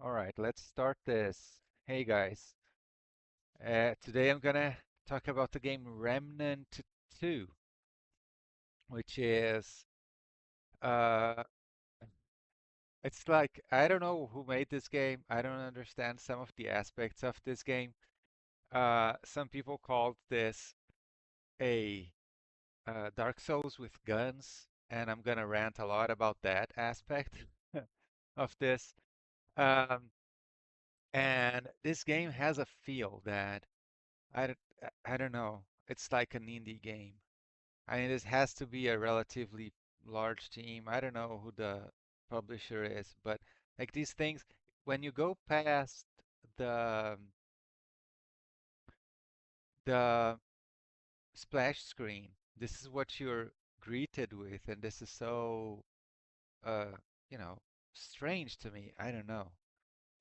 All right, let's start this. Hey guys, today I'm gonna talk about the game Remnant 2, which is uh, it's like I don't know who made this game. I don't understand some of the aspects of this game. Some people called this a Dark Souls with guns, and I'm gonna rant a lot about that aspect of this. Um, and this game has a feel that I don't, I don't know. It's like an indie game. I mean, this has to be a relatively large team. I don't know who the publisher is, but like these things, when you go past the the splash screen, this is what you're greeted with, and this is so uh, you know, strange to me. I don't know.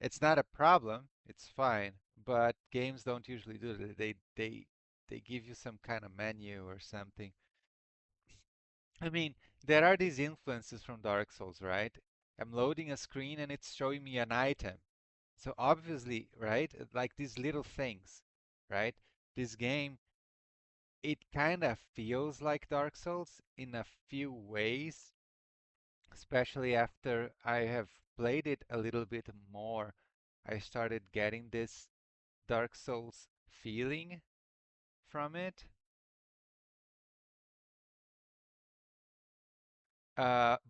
It's not a problem. It's fine, but games don't usually do that. They give you some kind of menu or something. I mean, there are these influences from Dark Souls, right? I'm loading a screen and it's showing me an item. So obviously, right? Like these little things, right? This game, it kind of feels like Dark Souls in a few ways, especially after I have played it a little bit more. I started getting this Dark Souls feeling from it.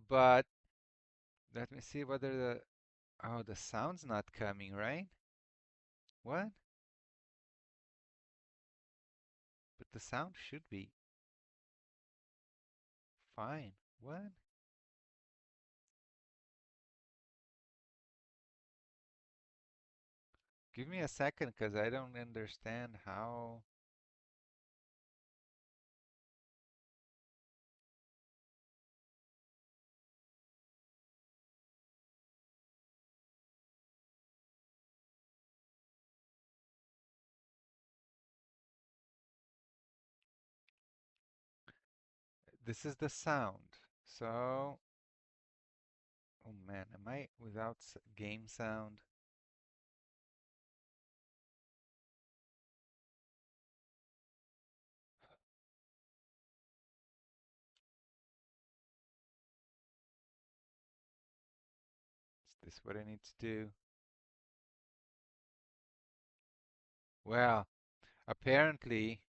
But let me see whether the sound's not coming, right? What? But the sound should be fine. What? Give me a second because I don't understand how. This is the sound. So, oh man, am I without game sound? Is this what I need to do? Well, apparently,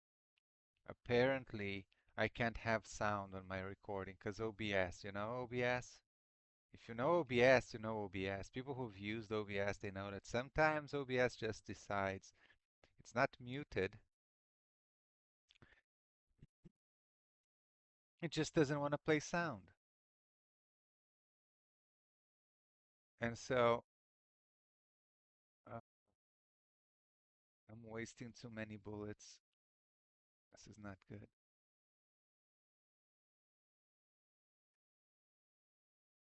apparently, I can't have sound on my recording because OBS, you know OBS? If you know OBS, you know OBS. People who've used OBS, they know that sometimes OBS just decides it's not muted. It just doesn't want to play sound. And so I'm wasting too many bullets. This is not good.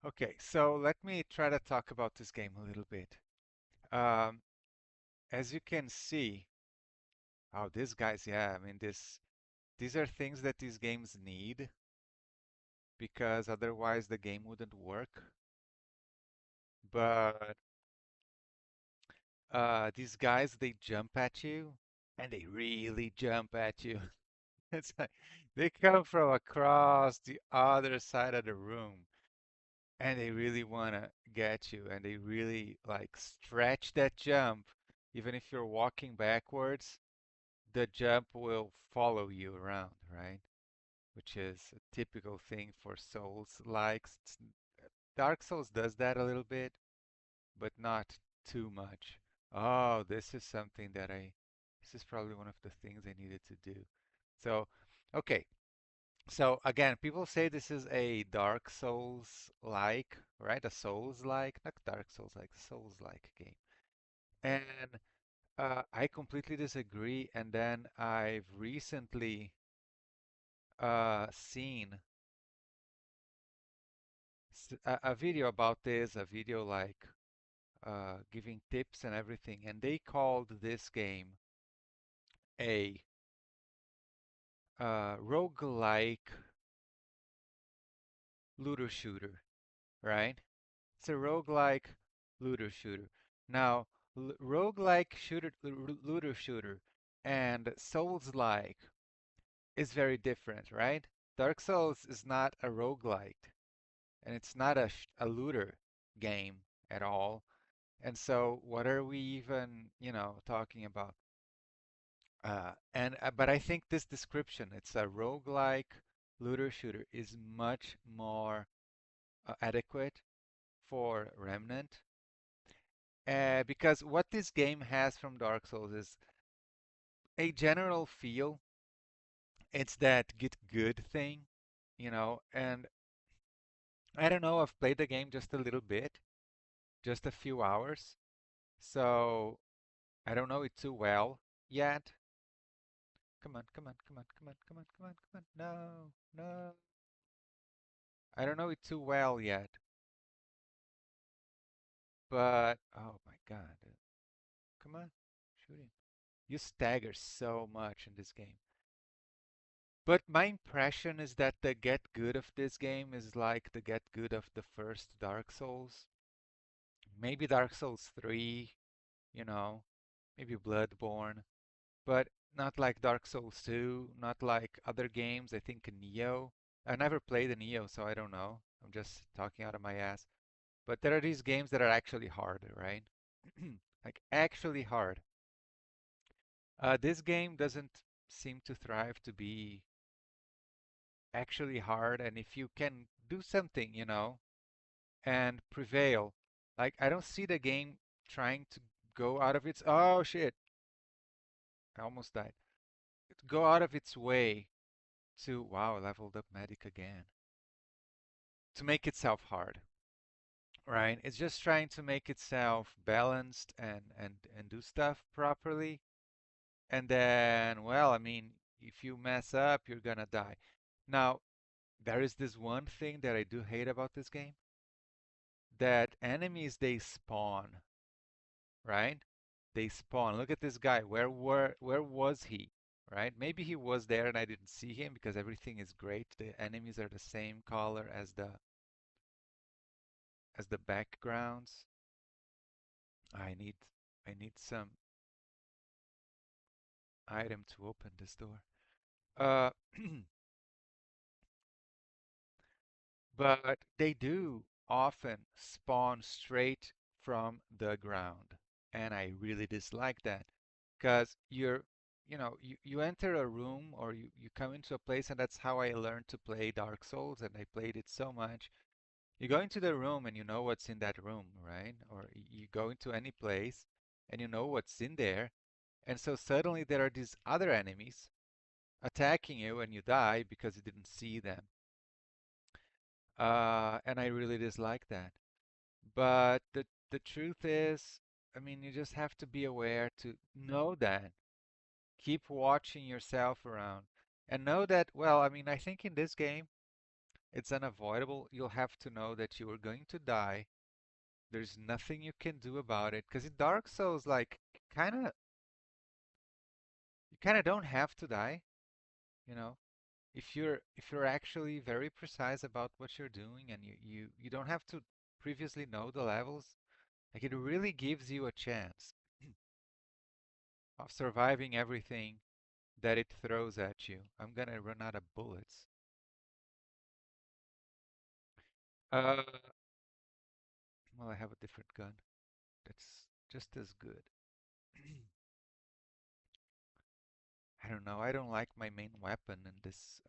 Okay, so let me try to talk about this game a little bit. Um, as you can see, oh, these guys, yeah, I mean, these are things that these games need because otherwise the game wouldn't work. But these guys, they jump at you, and they really jump at you. It's like they come from across the other side of the room, and they really want to get you, and they really like stretch that jump. Even if you're walking backwards, the jump will follow you around, right? Which is a typical thing for Souls likes. Dark Souls does that a little bit, but not too much. Oh, this is something that this is probably one of the things I needed to do. So, okay. So again, people say this is a Dark Souls-like, right? A Souls-like, not Dark Souls-like, Souls-like game. And I completely disagree. And then I've recently seen a video about this, a video like giving tips and everything, and they called this game a roguelike looter shooter, right? It's a roguelike looter shooter. Now, roguelike shooter, looter shooter, and Souls-like is very different, right? Dark Souls is not a roguelike, and it's not a looter game at all. And so, what are we even, talking about? But I think this description, it's a roguelike looter shooter, is much more adequate for Remnant. Because what this game has from Dark Souls is a general feel. It's that get good thing, and I don't know, I've played the game just a little bit, just a few hours, so I don't know it too well yet. Come on, come on, come on, come on, come on, come on, come on. No, no. I don't know it too well yet, but oh my God. Come on, shoot him. You stagger so much in this game. But my impression is that the get good of this game is like the get good of the first Dark Souls. Maybe Dark Souls 3, you know, maybe Bloodborne, but not like Dark Souls 2, not like other games. I think Neo. I never played a Neo, so I don't know. I'm just talking out of my ass. But there are these games that are actually hard, right? Like actually hard. This game doesn't seem to thrive to be actually hard, and if you can do something, and prevail, like I don't see the game trying to go out of its oh shit, I almost died. Go out of its way to wow, leveled up medic again. To make itself hard, right? It's just trying to make itself balanced and do stuff properly. And then, well, I mean, if you mess up, you're gonna die. Now, there is this one thing that I do hate about this game, that enemies they spawn, right? They spawn. Look at this guy. Where was he? Right? Maybe he was there and I didn't see him because everything is great. The enemies are the same color as the backgrounds. I need some item to open this door. Uh, but they do often spawn straight from the ground, and I really dislike that because you enter a room or you come into a place, and that's how I learned to play Dark Souls, and I played it so much. You go into the room and you know what's in that room, right? Or you go into any place and you know what's in there, and so suddenly there are these other enemies attacking you and you die because you didn't see them. And I really dislike that. But the truth is, I mean, you just have to be aware to know that. Keep watching yourself around and know that, well, I mean, I think in this game, it's unavoidable. You'll have to know that you are going to die. There's nothing you can do about it. Because in Dark Souls, like, kind of, you kind of don't have to die, you know. If you're actually very precise about what you're doing and you don't have to previously know the levels, like it really gives you a chance of surviving everything that it throws at you. I'm gonna run out of bullets. Uh, well, I have a different gun that's just as good. I don't know. I don't like my main weapon in this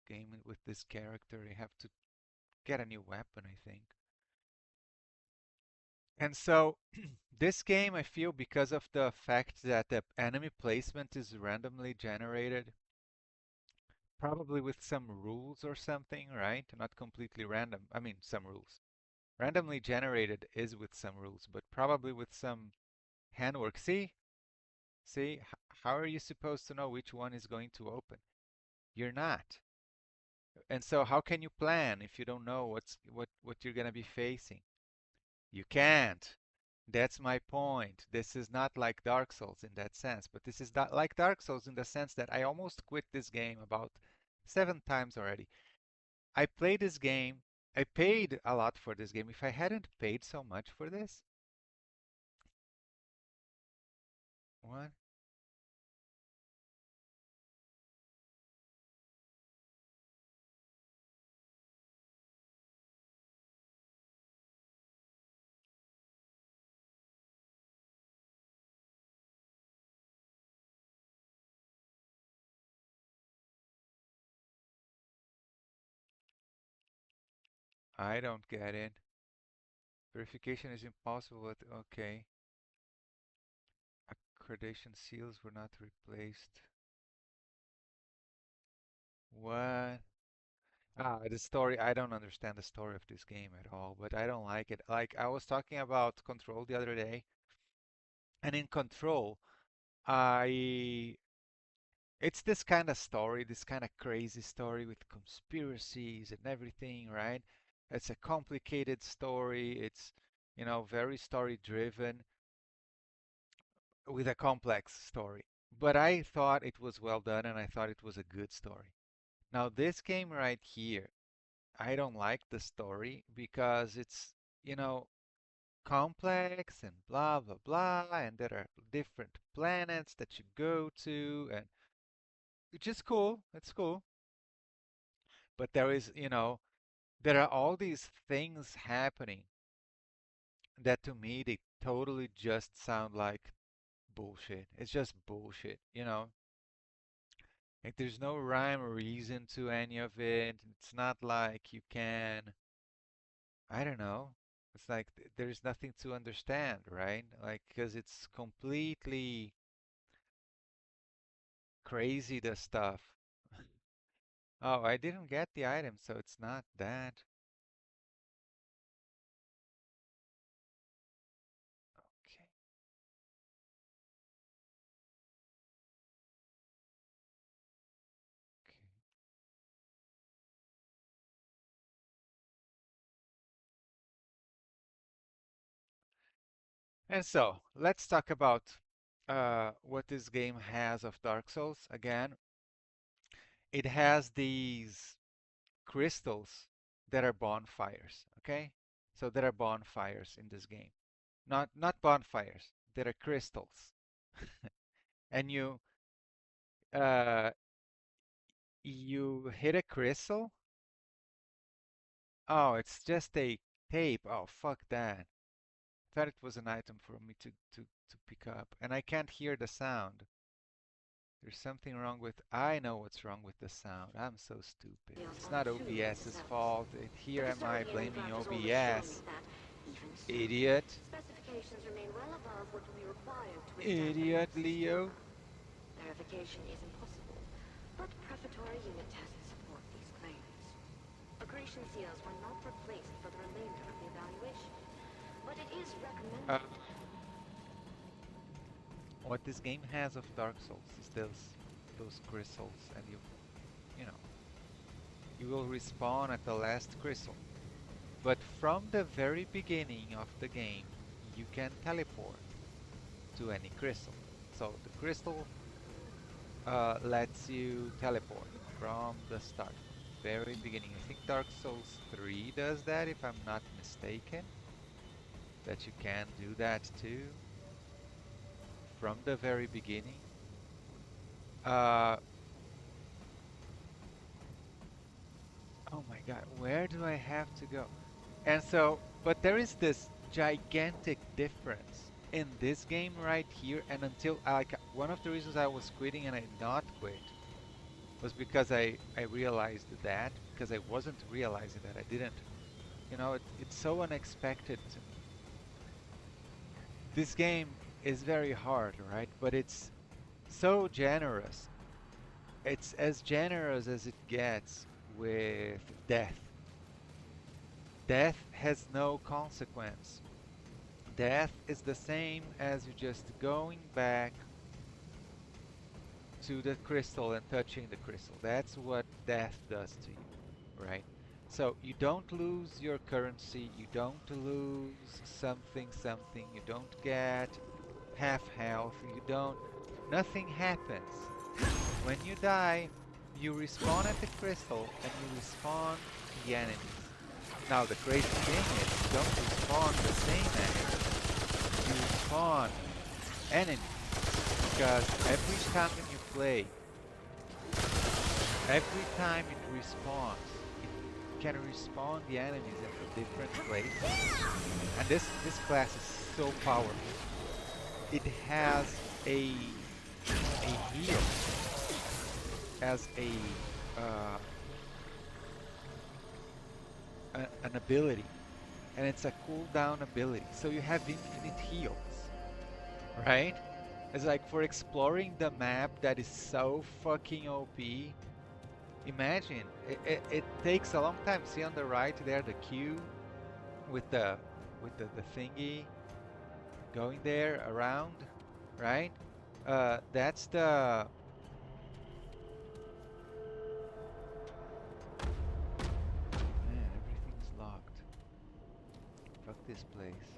game with this character. I have to get a new weapon, I think. And so this game, I feel, because of the fact that the enemy placement is randomly generated, probably with some rules or something, right? Not completely random. I mean, some rules. Randomly generated is with some rules, but probably with some handwork. See, how are you supposed to know which one is going to open? You're not. And so how can you plan if you don't know what you're going to be facing? You can't. That's my point. This is not like Dark Souls in that sense, but this is not like Dark Souls in the sense that I almost quit this game about 7 times already. I played this game. I paid a lot for this game. If I hadn't paid so much for this, What? I don't get it. Verification is impossible, but okay. Accreditation seals were not replaced. What? Ah, the story, I don't understand the story of this game at all, but I don't like it. Like, I was talking about Control the other day, and in Control, I it's this kind of story, this kind of crazy story with conspiracies and everything, right? It's a complicated story. It's, very story driven with a complex story. But I thought it was well done and I thought it was a good story. Now, this game right here, I don't like the story because it's, you know, complex and blah, blah, blah, and there are different planets that you go to, and which is cool. It's cool. But there is, there are all these things happening that to me they totally just sound like bullshit. It's just bullshit, Like there's no rhyme or reason to any of it. It's not like you can, I don't know. It's like there's nothing to understand, right? Like, because it's completely crazy, the stuff. Oh, I didn't get the item, so it's not that. Okay. Okay. And so let's talk about what this game has of Dark Souls. Again, it has these crystals that are bonfires. Okay, so there are bonfires in this game. Not bonfires. There are crystals, and uh, you hit a crystal. Oh, it's just a tape. Oh, fuck that. Thought it was an item for me to pick up, and I can't hear the sound. There's something wrong with. I know what's wrong with the sound. I'm so stupid. It's not OBS's fault. Here The am I custodian blaming draft has always shown me OBS. that, even so, Idiot. specifications remain well above what will be required to withstand the Idiot, Nexus Leo. demo. Verification is impossible, but prefatory unit tests support these claims. Accretion seals were not replaced for the remainder of the evaluation, but it is Uh, recommended. what this game has of Dark Souls is those crystals, and you will respawn at the last crystal. But from the very beginning of the game, you can teleport to any crystal. So the crystal lets you teleport from the start, from the very beginning. I think Dark Souls 3 does that, if I'm not mistaken, that you can do that too from the very beginning. Uh, oh my God, where do I have to go? And so, but there is this gigantic difference in this game right here, and until like one of the reasons I was quitting and I not quit was because I realized that because I wasn't realizing that I didn't. It's so unexpected to me. This game is very hard, right? But it's so generous. It's as generous as it gets with death. Death has no consequence. Death is the same as you just going back to the crystal and touching the crystal. That's what death does to you, right? So you don't lose your currency, you don't lose something, something, you don't get half health, you don't, nothing happens. When you die, you respawn at the crystal and you respawn the enemies. Now the crazy thing is you don't respawn the same enemies, you respawn enemies because every time when you play, every time it respawns, it can respawn the enemies in a different place. And this class is so powerful. It has a heal as uh, an ability, and it's a cooldown ability. So you have infinite heals, right? It's like for exploring the map that is so fucking OP. Imagine it takes a long time. See on the right there the queue with the thingy going there around, right? That's the man. Everything's locked. Fuck this place.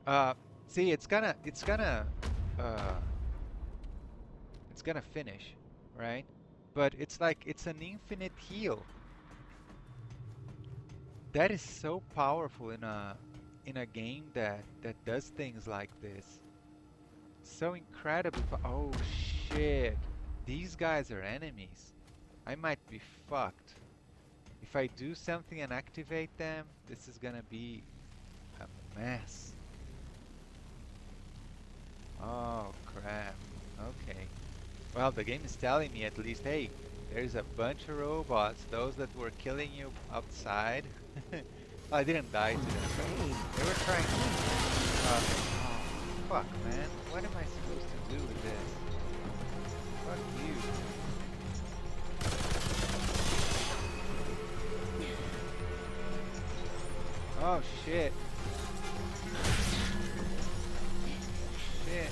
Uh, See, uh it's gonna finish, right? But it's like it's an infinite heal. That is so powerful in a game that does things like this. So incredibly oh shit. These guys are enemies. I might be fucked. If I do something and activate them, this is gonna be a mess. Oh crap. Okay. Well, the game is telling me at least, hey, there's a bunch of robots, those that were killing you outside. I didn't die to them, but they were trying to. Oh, fuck, man. What am I supposed to do with this? Fuck you. Oh, shit. Shit.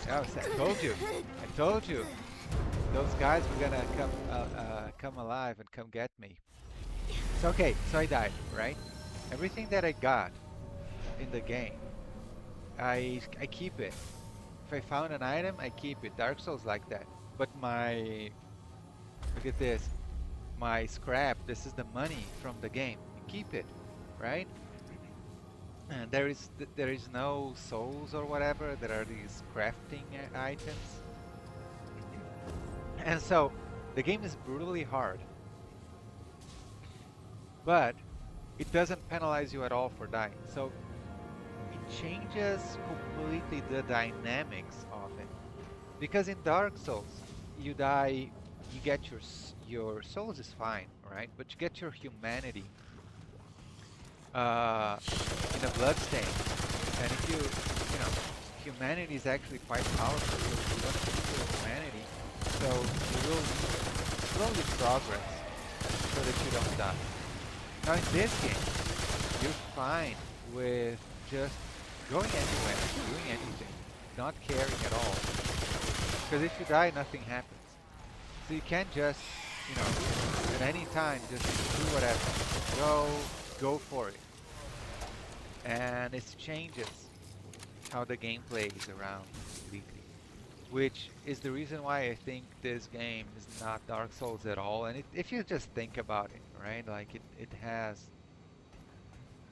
I told you. I told you. Those guys were gonna come alive and come get me. So okay, so I died, right? Everything that I got in the game, I keep it. If I found an item, I keep it. Dark Souls like that. But my look at this, my scrap. This is the money from the game. You keep it, right? And there is no souls or whatever. There are these crafting items, and so the game is brutally hard, but it doesn't penalize you at all for dying. So it changes completely the dynamics of it. Because in Dark Souls, you die, you get your souls is fine, right? But you get your humanity uh, in a bloodstain, and if you know, humanity is actually quite powerful. You want to keep your humanity, so you will slowly progress so that you don't die. Now in this game, you're fine with just going anywhere, doing anything, not caring at all. Because if you die, nothing happens. So you can't just, you know, at any time just do whatever. Go for it. And it changes how the gameplay is around completely. Which is the reason why I think this game is not Dark Souls at all. And if you just think about it, right? Like it has,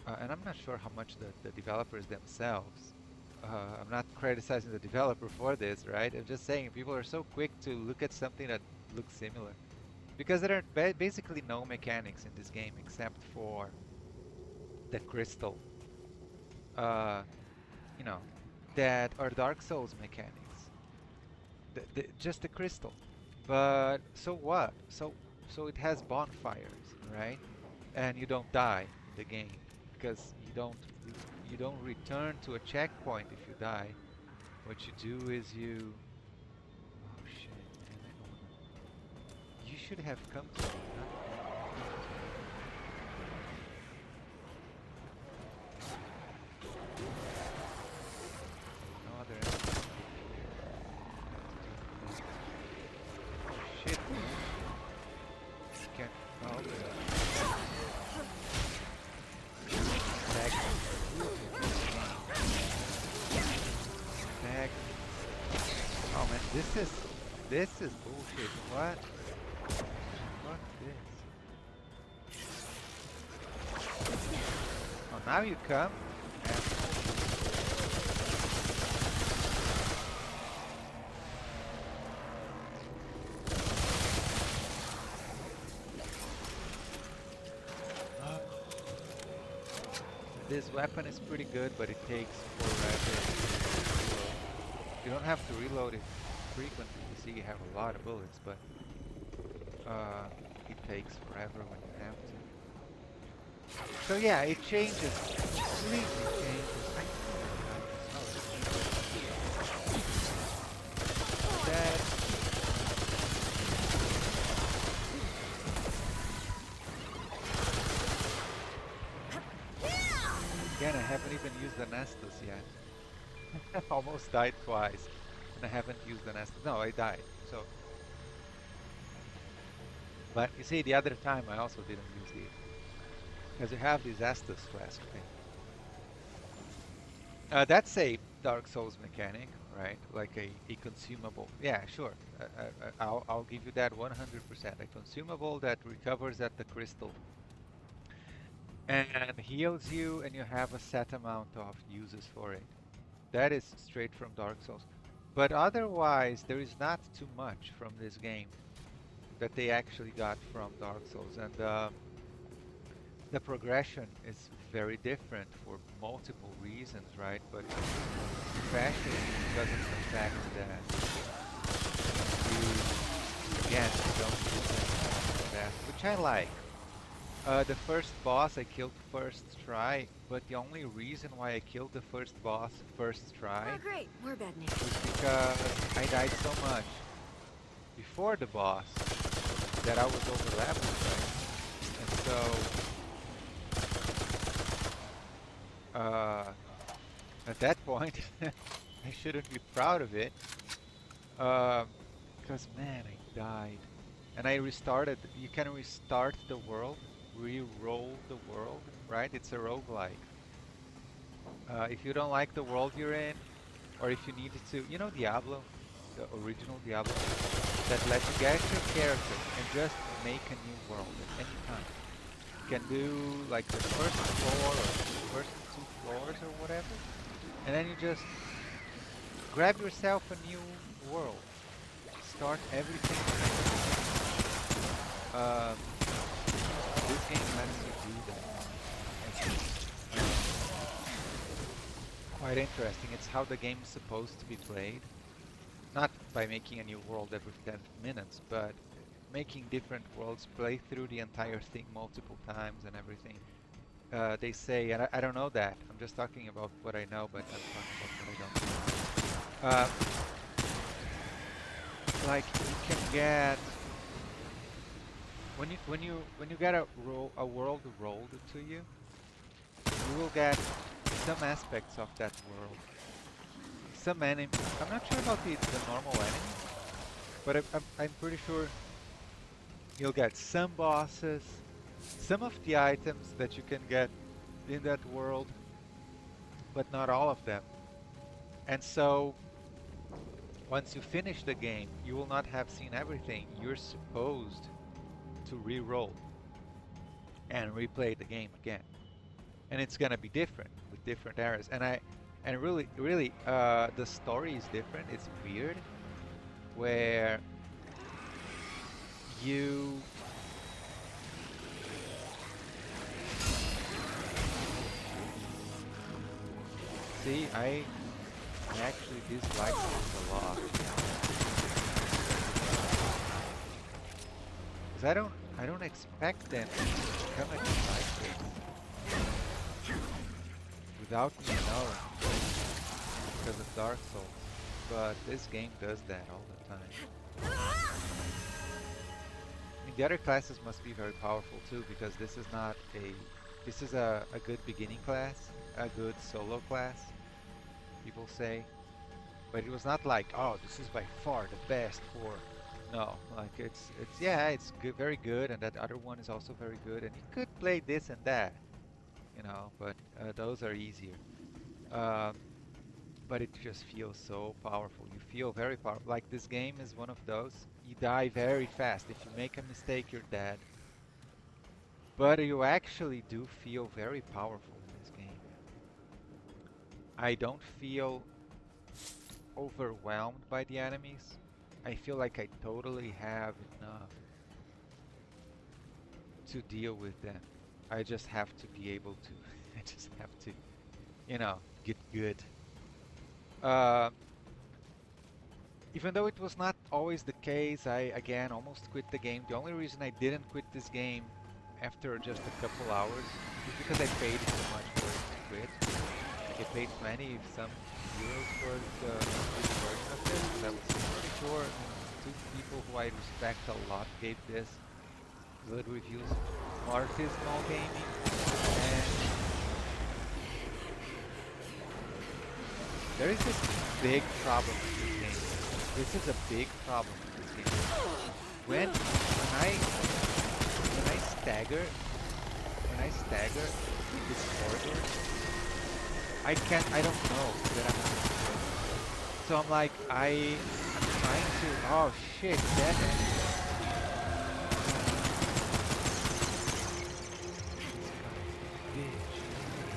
and I'm not sure how much the developers themselves. I'm not criticizing the developer for this, right? I'm just saying people are so quick to look at something that looks similar. Because there are basically no mechanics in this game except for the crystal, uh, you know, that are Dark Souls mechanics. Just the crystal. But so what? So it has bonfires, right? And you don't die in the game because you don't return to a checkpoint if you die. What you do is you oh shit, man, I don't wanna. You should have come to me, not me. No other enemies here. I have to do this. Shit, man. You can't. Oh, okay. Stagnant. Stagnant. Oh man, this is bullshit. What? Fuck this. Oh, now you come, asshole. Uh, this weapon is pretty good, but it takes forever to reload. You don't have to reload it frequently. You see, you have a lot of bullets, but uh, it takes forever when you have to. So yeah, it changes, completely changes. I never got this. Oh, it's easy. That again, I haven't even used the Nestus yet. Almost died twice, and I haven't used the Nestus. No, I died. So, but you see, the other time I also didn't use the because you have this Estus flask thing. That's a Dark Souls mechanic, right? Like a consumable. Yeah, sure. I'll give you that 100%. A consumable that recovers at the crystal and heals you, and you have a set amount of uses for it. That is straight from Dark Souls. But otherwise, there is not too much from this game that they actually got from Dark Souls, and the progression is very different for multiple reasons, right? But especially because of the fact that you, again, you don't use it fast, which I like. The first boss I killed first try, but the only reason why I killed the first boss first Oh, try great. More bad news. was because I died so much before the boss that I was over leveled, right? And so uh, at that point, I shouldn't be proud of it, because man, I died, and I restarted. You can restart the world, re-roll the world, right? It's a roguelike. If you don't like the world you're in, or if you needed to, you know, Diablo, the original Diablo, that let you get your character and just make a new world at any time. You can do like the first floor or first two floors or whatever, and then you just grab yourself a new world, start everything from the beginning. Um, this game lets you do that, and it's quite interesting. It's how the game is supposed to be played. Not by making a new world every 10 minutes, but making different worlds play through the entire thing multiple times and everything. They say, and I don't know that. I'm just talking about what I know, but I'm talking about what I don't know. Uh, like you can get when you get a world rolled to you, you will get some aspects of that world. Some enemy. I'm not sure about the normal enemies, but I'm pretty sure you'll get some bosses, some of the items that you can get in that world, but not all of them. And so once you finish the game, you will not have seen everything. You're supposed to re-roll and replay the game again. And it's gonna be different with different eras. And really the story is different. It's weird where you see I actually dislike this a lot. Because I don't expect them to come at you like this without me knowing because of Dark Souls. But this game does that all the time. I mean, the other classes must be very powerful too, because this is not this is a good beginning class, a good solo class, people say. But it was not like, oh, this is by far the best for. No, like it's yeah, it's good, very good, and that other one is also very good, and you could play this and that, but those are easier. Um, but it just feels so powerful. You feel very powerful. Like this game is one of those. You die very fast. If you make a mistake, you're dead. But you actually do feel very powerful in this game. I don't feel overwhelmed by the enemies. I feel like I totally have enough to deal with them. I just have to be able to. I just have to, get good. Uh, Even though it was not always the case, I again almost quit the game. The only reason I didn't quit this game after just a couple hours is because I paid too much for it to quit. Like I paid 20 some euros for the complete version of this because I was pretty sure, two people who I respect a lot gave this good reviews. Artisanal gaming, and there is this big problem with this game. This is a big problem with this game. When I stagger when I stagger in these corridors, I don't know that I'm going to kill. So I'm trying to, oh shit, that enemy.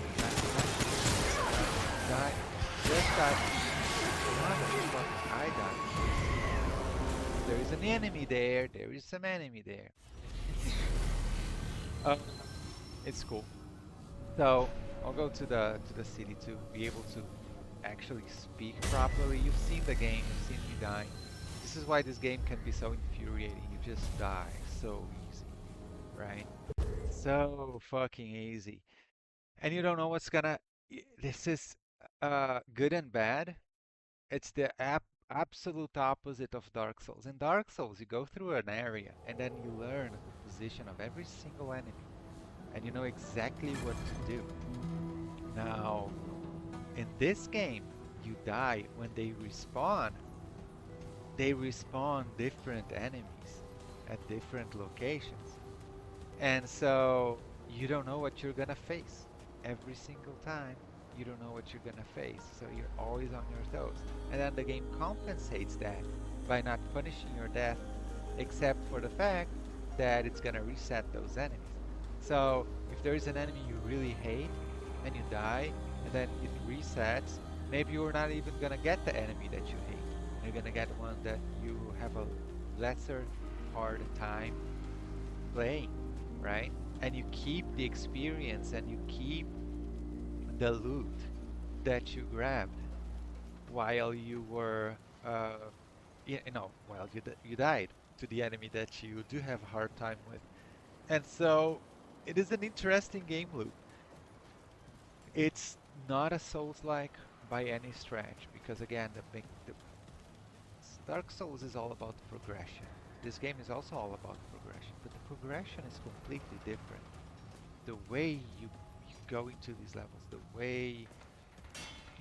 This guy's a bitch. Die. Just die. Motherfucker, I died. There is an enemy there. There is some enemy there. uh, it's cool. So I'll go to the city to be able to actually speak properly. You've seen the game, you've seen me dying. This is why this game can be so infuriating. You just die so easy, right? So fucking easy. And you don't know what's gonna. This is good and bad. It's the absolute opposite of Dark Souls. In Dark Souls, you go through an area and then you learn the position of every single enemy and you know exactly what to do. Now, in this game, you die when they respawn. They respawn different enemies at different locations. And so you don't know what you're gonna face. Every single time, you don't know what you're gonna face. So you're always on your toes. And then the game compensates that by not punishing your death, except for the fact that it's gonna reset those enemies. So if there is an enemy you really hate and you die, and then it resets, maybe you're not even gonna get the enemy that you hate. You're gonna get one that you have a lesser hard time playing, right? And you keep the experience and you keep the loot that you grabbed while you were, while you died to the enemy that you do have a hard time with. And so it is an interesting game loop. It's not a Souls-like by any stretch because again, the Dark Souls is all about progression. This game is also all about progression, but the progression is completely different. The way you go into these levels, the way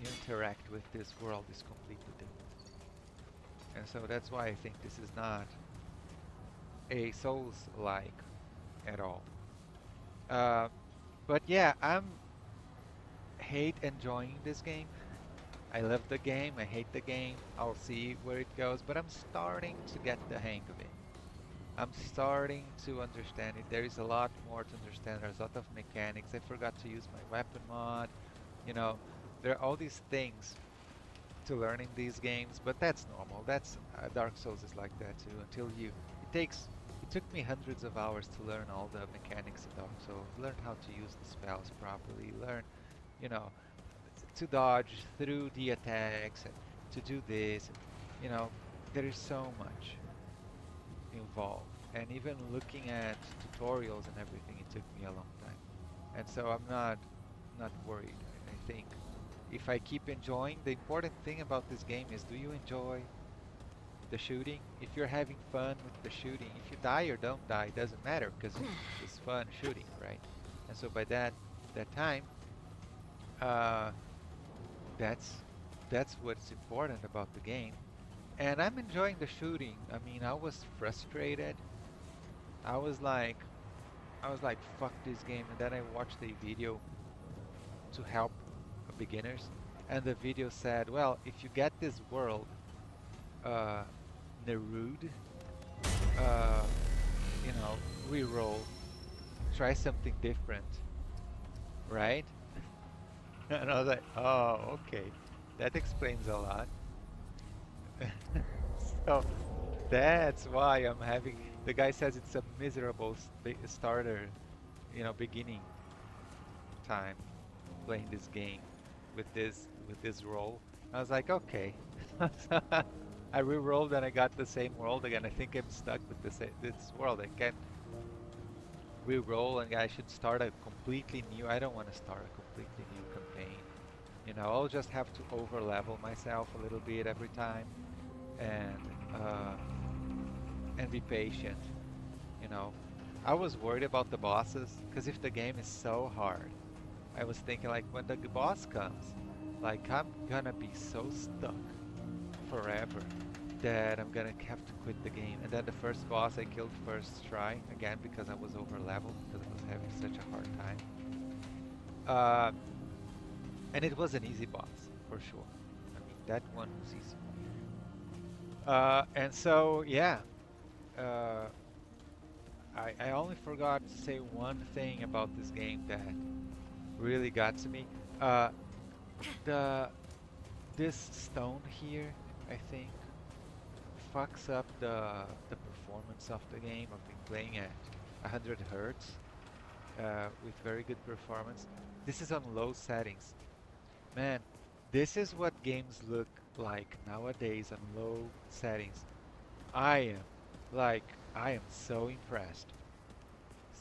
you interact with this world is completely different. And so that's why I think this is not a Souls-like at all. Uh, but yeah, I'm hate enjoying this game. I love the game, I hate the game. I'll see where it goes, but I'm starting to get the hang of it. I'm starting to understand it. There is a lot more to understand. There's a lot of mechanics. I forgot to use my weapon mod. You know, there are all these things to learn in these games, but that's normal. That's Dark Souls is like that too. It took me hundreds of hours to learn all the mechanics of Dark Souls. Learn how to use the spells properly. Learn, you know, to dodge through the attacks and to do this. You know, there is so much involved. And even looking at tutorials and everything, it took me a long time. And so I'm not worried. I think if I keep enjoying, the important thing about this game is do you enjoy the shooting? If you're having fun with the shooting, if you die or don't die, it doesn't matter because it's just fun shooting, right? And so by that time, uh, that's that's what's important about the game. And I'm enjoying the shooting. I mean, I was frustrated. I was like, fuck this game. And then I watched a video to help beginners, and the video said, well, if you get this world, uh, Nerud, uh, reroll try something different, right? And I was like, oh, okay, that explains a lot. So that's why I'm having. The guy says it's a miserable starter, beginning time playing this game with this role. I was like, okay. So I re-rolled and I got the same world again. I think I'm stuck with this world. I can't re-roll and I should start a completely new. I don't want to start a completely new campaign. I'll just have to over level myself a little bit every time and uh, and be patient. You know, I was worried about the bosses because if the game is so hard, I was thinking like when the boss comes, like I'm gonna be so stuck forever that I'm gonna have to quit the game. And then the first boss I killed first try again because I was over leveled because I was having such a hard time. Uh, and it was an easy boss for sure. I mean that one was easy. And so yeah, uh, I only forgot to say one thing about this game that really got to me. Uh, the this stone here, I think, fucks up the performance of the game. I've been playing at 100 hertz with very good performance. This is on low settings. Man, this is what games look like nowadays on low settings. I am I am so impressed.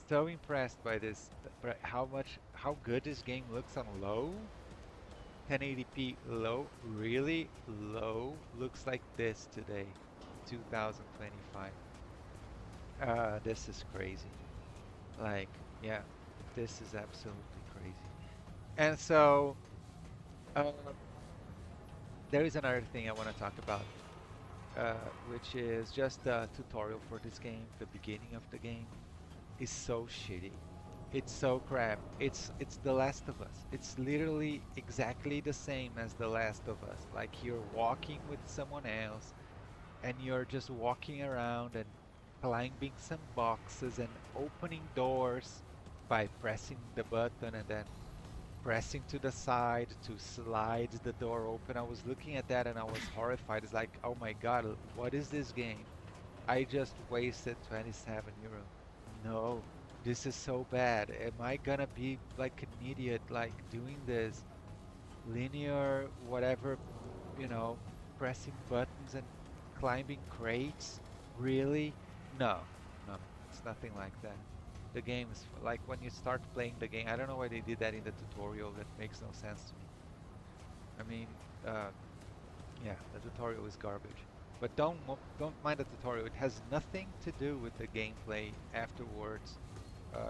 So impressed by this, by how good this game looks on low. 1080p low, really low, looks like this today, 2025. This is crazy. Like, yeah, this is absolutely crazy. And so, uh, there is another thing I want to talk about, which is just the tutorial for this game. The beginning of the game is so shitty. It's so crap. It's The Last of Us. It's literally exactly the same as The Last of Us. Like you're walking with someone else and you're just walking around and climbing some boxes and opening doors by pressing the button and then pressing to the side to slide the door open. I was looking at that and I was horrified. It's like, oh my God, what is this game? I just wasted 27 euro. No, this is so bad. Am I gonna be like an idiot, like doing this linear, whatever, you know, pressing buttons and climbing crates? Really? No, no, it's nothing like that. The game is like when you start playing the game, I don't know why they did that in the tutorial. That makes no sense to me. I mean, uh, yeah, the tutorial is garbage. But don't mind the tutorial. It has nothing to do with the gameplay afterwards.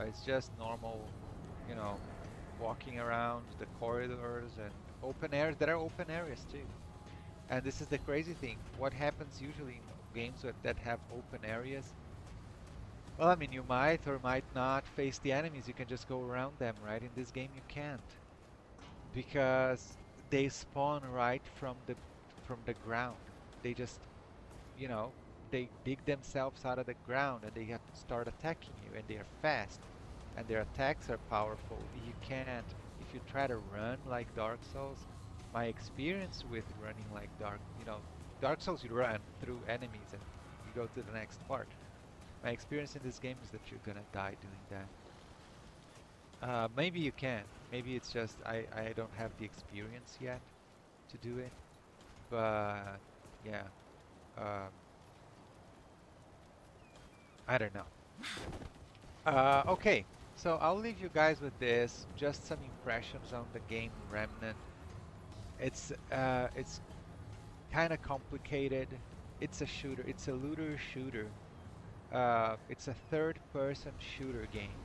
It's just normal, you know, walking around the corridors and open areas. There are open areas too. And this is the crazy thing. What happens usually in games that have open areas? Well, I mean, you might or might not face the enemies. You can just go around them, right? In this game, you can't because they spawn right from the ground. They just, you know, they dig themselves out of the ground and they have to start attacking you, and they are fast and their attacks are powerful. You can't, if you try to run like Dark Souls, my experience with running like Dark Souls, you run through enemies and you go to the next part. My experience in this game is that you're gonna die doing that. Maybe you can. Maybe it's just I don't have the experience yet to do it. But yeah, um, I don't know. Okay, so I'll leave you guys with this. Just some impressions on the game Remnant. It's kind of complicated. It's a shooter. It's a looter shooter. It's a third-person shooter game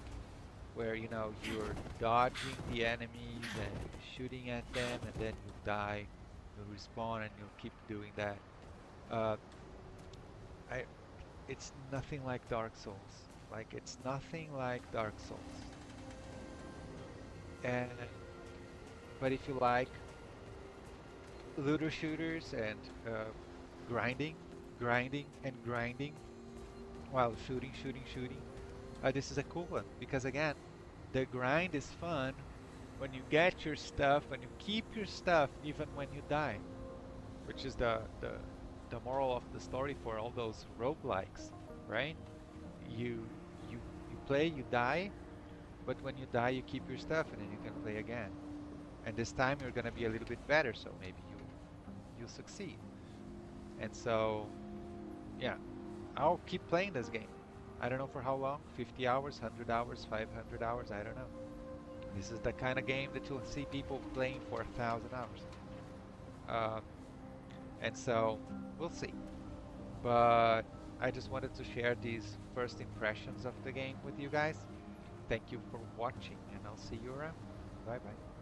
where you're dodging the enemies and shooting at them, and then you'll die, you'll respawn, and you'll keep doing that. Uh, I It's nothing like Dark Souls. Like it's nothing like Dark Souls. And but if you like looter shooters and grinding, grinding and grinding while shooting, shooting, shooting, This is a cool one because again, the grind is fun when you get your stuff and you keep your stuff even when you die, which is the moral of the story for all those roguelikes, right? You play, you die, but when you die, you keep your stuff and then you can play again. And this time you're gonna be a little bit better, so maybe you'll succeed. And so yeah, I'll keep playing this game. I don't know for how long, 50 hours, 100 hours, 500 hours, I don't know. This is the kind of game that you'll see people playing for 1,000 hours. Um, and so we'll see. But I just wanted to share these first impressions of the game with you guys. Thank you for watching, and I'll see you around. Bye bye.